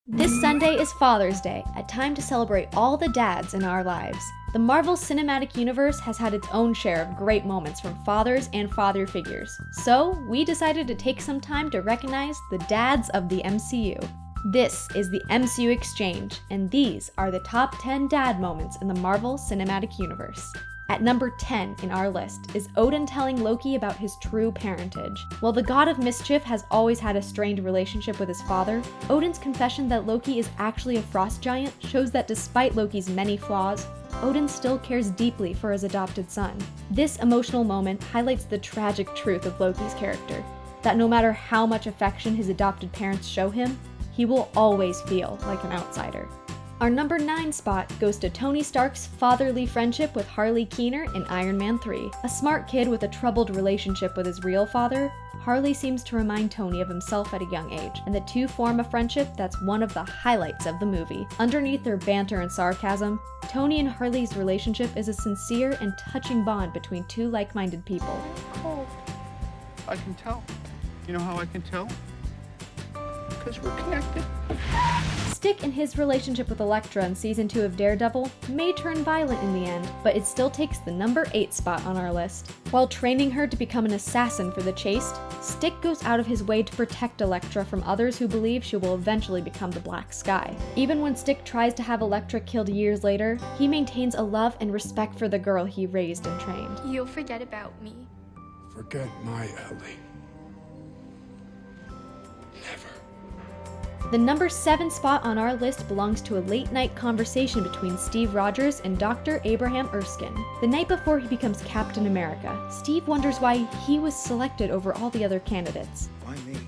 This Sunday is Father's Day, a time to celebrate all the dads in our lives. The Marvel Cinematic Universe has had its own share of great moments from fathers and father figures, so we decided to take some time to recognize the dads of the MCU. This is the MCUExchange, and these are the top 10 dad moments in the Marvel Cinematic Universe. At number 10 in our list is Odin telling Loki about his true parentage. While the god of mischief has always had a strained relationship with his father, Odin's confession that Loki is actually a frost giant shows that despite Loki's many flaws, Odin still cares deeply for his adopted son. This emotional moment highlights the tragic truth of Loki's character, that no matter how much affection his adopted parents show him, he will always feel like an outsider. Our number 9 spot goes to Tony Stark's fatherly friendship with Harley Keener in Iron Man 3. A smart kid with a troubled relationship with his real father, Harley seems to remind Tony of himself at a young age, and the two form a friendship that's one of the highlights of the movie. Underneath their banter and sarcasm, Tony and Harley's relationship is a sincere and touching bond between two like-minded people. Cold. I can tell. You know how I can tell? Because we're connected. Stick and his relationship with Elektra in season 2 of Daredevil may turn violent in the end, but it still takes the number 8 spot on our list. While training her to become an assassin for the Chaste, Stick goes out of his way to protect Elektra from others who believe she will eventually become the Black Sky. Even when Stick tries to have Elektra killed years later, he maintains a love and respect for the girl he raised and trained. You'll forget about me. Forget my Ellie. Never. The number 7 spot on our list belongs to a late-night conversation between Steve Rogers and Dr. Abraham Erskine. The night before he becomes Captain America, Steve wonders why he was selected over all the other candidates. Why me?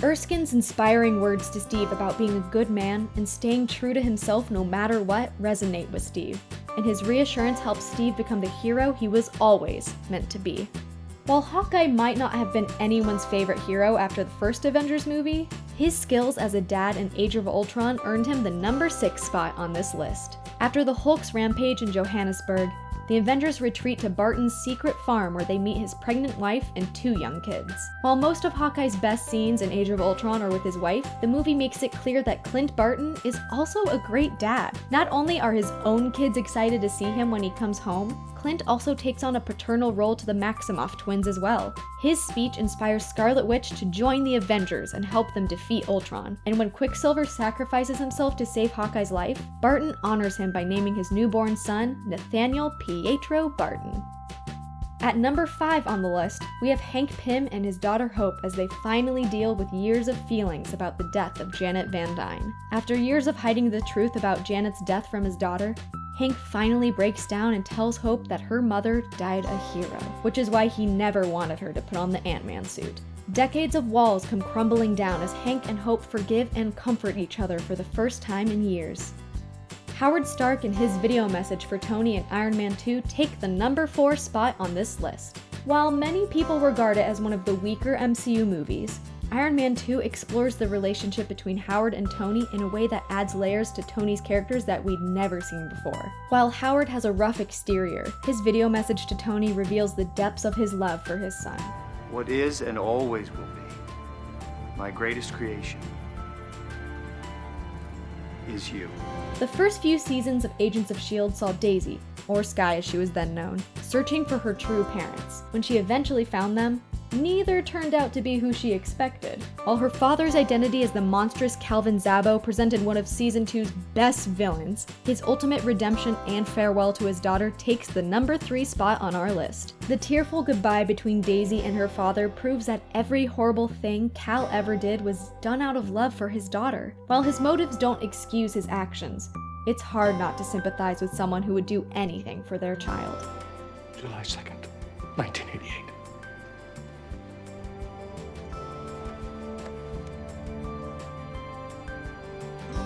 Erskine's inspiring words to Steve about being a good man and staying true to himself no matter what resonate with Steve, and his reassurance helps Steve become the hero he was always meant to be. While Hawkeye might not have been anyone's favorite hero after the first Avengers movie, his skills as a dad in Age of Ultron earned him the number 6 spot on this list. After the Hulk's rampage in Johannesburg, the Avengers retreat to Barton's secret farm where they meet his pregnant wife and 2 young kids. While most of Hawkeye's best scenes in Age of Ultron are with his wife, the movie makes it clear that Clint Barton is also a great dad. Not only are his own kids excited to see him when he comes home, Clint also takes on a paternal role to the Maximoff twins as well. His speech inspires Scarlet Witch to join the Avengers and help them defeat Ultron, and when Quicksilver sacrifices himself to save Hawkeye's life, Barton honors him by naming his newborn son Nathaniel Pietro Barton. At number 5 on the list, we have Hank Pym and his daughter Hope as they finally deal with years of feelings about the death of Janet Van Dyne. After years of hiding the truth about Janet's death from his daughter, Hank finally breaks down and tells Hope that her mother died a hero, which is why he never wanted her to put on the Ant-Man suit. Decades of walls come crumbling down as Hank and Hope forgive and comfort each other for the first time in years. Howard Stark and his video message for Tony in Iron Man 2 take the number 4 spot on this list. While many people regard it as one of the weaker MCU movies, Iron Man 2 explores the relationship between Howard and Tony in a way that adds layers to Tony's characters that we'd never seen before. While Howard has a rough exterior, his video message to Tony reveals the depths of his love for his son. What is and always will be my greatest creation is you. The first few seasons of Agents of S.H.I.E.L.D. saw Daisy, or Skye as she was then known, searching for her true parents. When she eventually found them, neither turned out to be who she expected. While her father's identity as the monstrous Calvin Zabo presented one of Season 2's best villains, his ultimate redemption and farewell to his daughter takes the number 3 spot on our list. The tearful goodbye between Daisy and her father proves that every horrible thing Cal ever did was done out of love for his daughter. While his motives don't excuse his actions, it's hard not to sympathize with someone who would do anything for their child. July 2nd, 1988.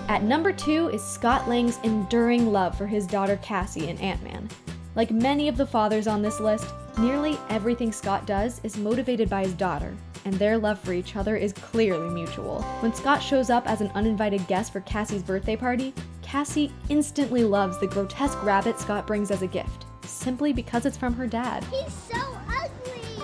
At number 2 is Scott Lang's enduring love for his daughter Cassie in Ant-Man. Like many of the fathers on this list, nearly everything Scott does is motivated by his daughter, and their love for each other is clearly mutual. When Scott shows up as an uninvited guest for Cassie's birthday party, Cassie instantly loves the grotesque rabbit Scott brings as a gift, simply because it's from her dad. He's so ugly!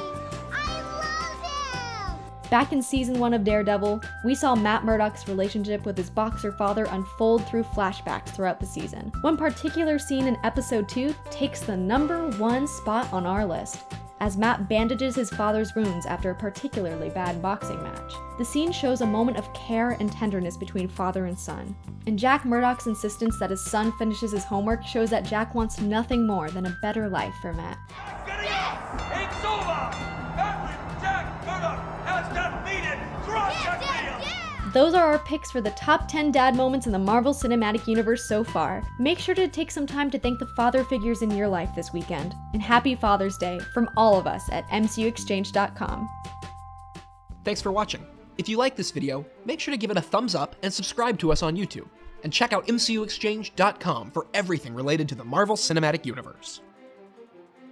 I love him! Back in season 1 of Daredevil, we saw Matt Murdock's relationship with his boxer father unfold through flashbacks throughout the season. One particular scene in episode 2 takes the #1 spot on our list, as Matt bandages his father's wounds after a particularly bad boxing match. The scene shows a moment of care and tenderness between father and son, and Jack Murdock's insistence that his son finishes his homework shows that Jack wants nothing more than a better life for Matt. It's over! Edwin Jack Murdock has defeated Cross-Country! Those are our picks for the top 10 dad moments in the Marvel Cinematic Universe so far. Make sure to take some time to thank the father figures in your life this weekend. And happy Father's Day from all of us at MCUExchange.com. Thanks for watching. If you like this video, make sure to give it a thumbs up and subscribe to us on YouTube. And check out MCUExchange.com for everything related to the Marvel Cinematic Universe.